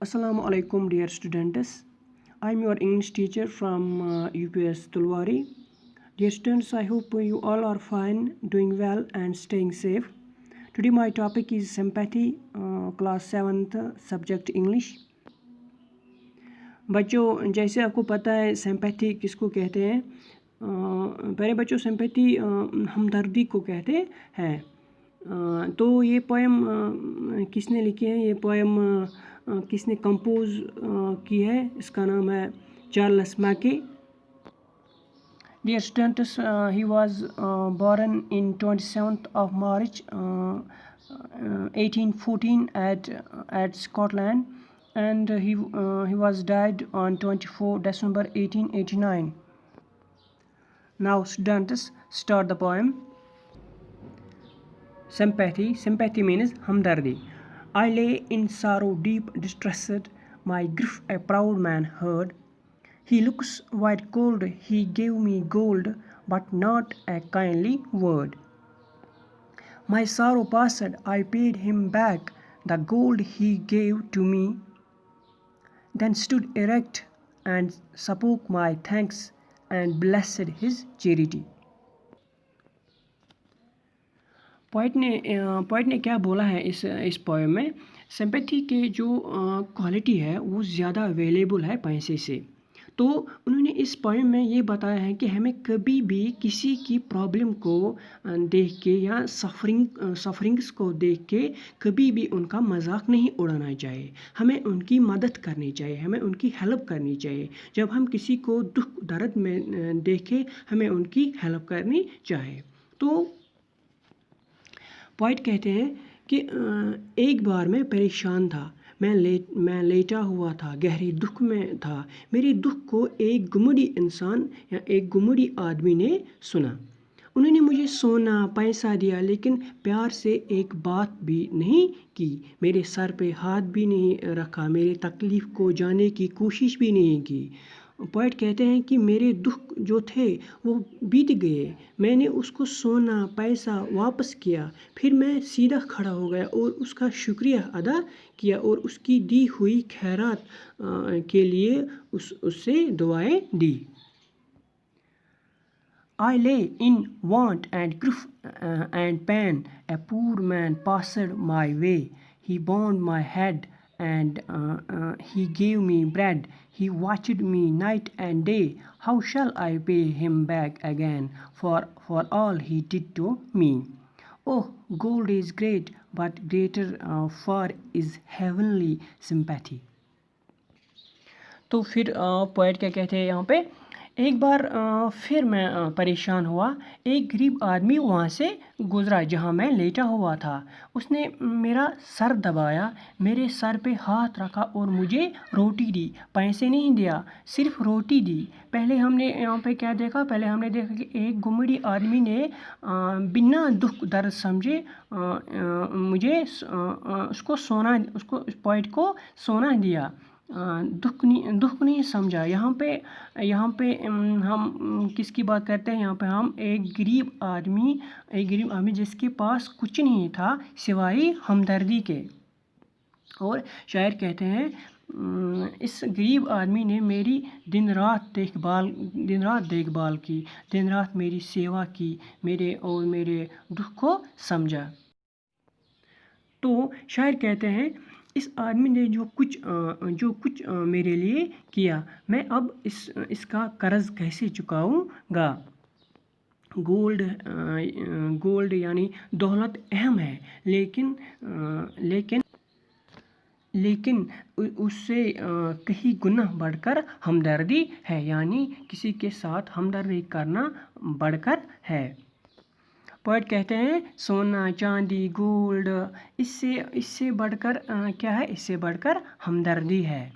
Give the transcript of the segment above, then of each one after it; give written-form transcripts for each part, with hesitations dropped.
Assalamu alaikum dear students. I'm your English teacher from UPS Tulwari. Dear students, I hope you all are fine, doing well and staying safe. Today my topic is sympathy, class 7th, subject English. बच्चों, जैसे आपको पता है sympathy किसको कहते हैं। पहले बच्चों सिंपैथी हमदर्दी को कहते हैं। तो ये पोएम किसने लिखी है, ये पोएम किसने कंपोज की है, इसका नाम है Charles Mackay. Dear students, he was born in 27th of March 1814 at Scotland, and he was died on 24 December 1889. Now students, start the poem. Sympathy means hamdardi. I lay in sorrow deep distressed, my grief a proud man heard. He looks white cold, he gave me gold, but not a kindly word. My sorrow passed, I paid him back the gold he gave to me, then stood erect and spoke my thanks and blessed his charity. Poet ने क्या बोला है इस poem में। Sympathy के जो quality है वो ज़्यादा अवेलेबल है पैसे से। तो उन्होंने इस पोएम में ये बताया है कि हमें कभी भी किसी की प्रॉब्लम को देख के या सफरिंग्स को देख के कभी भी उनका मजाक नहीं उड़ाना चाहिए। हमें उनकी मदद करनी चाहिए, हमें उनकी हेल्प करनी चाहिए। जब हम किसी को दुख दर्द में देखें, हमें उनकी हेल्प करनी चाहिए। तो पोइट कहते हैं कि एक बार मैं परेशान था, मैं लेटा हुआ था, गहरी दुख में था। मेरे दुख को एक गुमड़ी इंसान या एक गुमड़ी आदमी ने सुना। उन्होंने मुझे सोना पैसा दिया, लेकिन प्यार से एक बात भी नहीं की, मेरे सर पे हाथ भी नहीं रखा, मेरे तकलीफ़ को जानने की कोशिश भी नहीं की। पोइट कहते हैं कि मेरे दुख जो थे वो बीत गए, मैंने उसको सोना पैसा वापस किया, फिर मैं सीधा खड़ा हो गया और उसका शुक्रिया अदा किया और उसकी दी हुई खैरात के लिए उससे दुआएं दी। I lay in want and grief and pain, a poor man passed my way, he bound my head and he gave me bread, he watched me night and day, how shall I pay him back again for all he did to me? Oh, gold is great, but greater far is heavenly sympathy. तो फिर poet क्या कहते हैं यहाँ पे, एक बार फिर मैं परेशान हुआ, एक गरीब आदमी वहाँ से गुज़रा जहाँ मैं लेटा हुआ था। उसने मेरा सर दबाया, मेरे सर पे हाथ रखा और मुझे रोटी दी, पैसे नहीं दिया, सिर्फ रोटी दी। पहले हमने यहाँ पे क्या देखा, पहले हमने देखा कि एक गुमड़ी आदमी ने बिना दुख दर्द समझे मुझे उसको पोइट को सोना दिया, दुख नहीं समझा। यहाँ पे हम किसकी बात करते हैं, यहाँ पे हम एक गरीब आदमी जिसके पास कुछ नहीं था सिवाय हमदर्दी के। और शायर कहते हैं, इस गरीब आदमी ने मेरी दिन रात देखभाल की, दिन रात मेरी सेवा की, मेरे दुख को समझा। तो शायर कहते हैं, इस आदमी ने जो कुछ मेरे लिए किया, मैं अब इसका कर्ज कैसे चुकाऊंगा। गोल्ड यानी दौलत अहम है, लेकिन उससे कहीं गुना बढ़कर हमदर्दी है, यानी किसी के साथ हमदर्दी करना बढ़कर है। पोइट कहते हैं, सोना चांदी गोल्ड, इससे बढ़कर क्या है, इससे बढ़कर हमदर्दी है।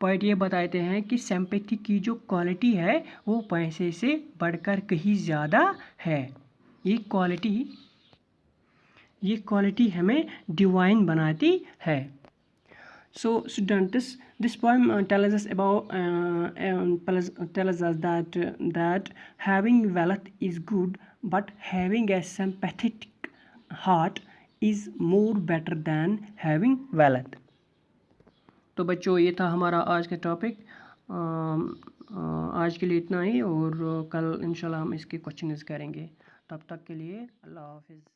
पोइट ये बताते हैं कि सिंपैथी की जो क्वालिटी है वो पैसे से बढ़कर कहीं ज़्यादा है। ये क्वालिटी हमें डिवाइन बनाती है। So students, this poem tells us that having wealth is good, but having a sympathetic heart is more better than having wealth. تو بچوں یہ تھا ہمارا آج کا ٹاپک. آج کے لیے اتنا ہی، اور کل انشاءاللہ ہم اس کے کوشچنز کریں گے. تب تک کے لیے اللہ حافظ.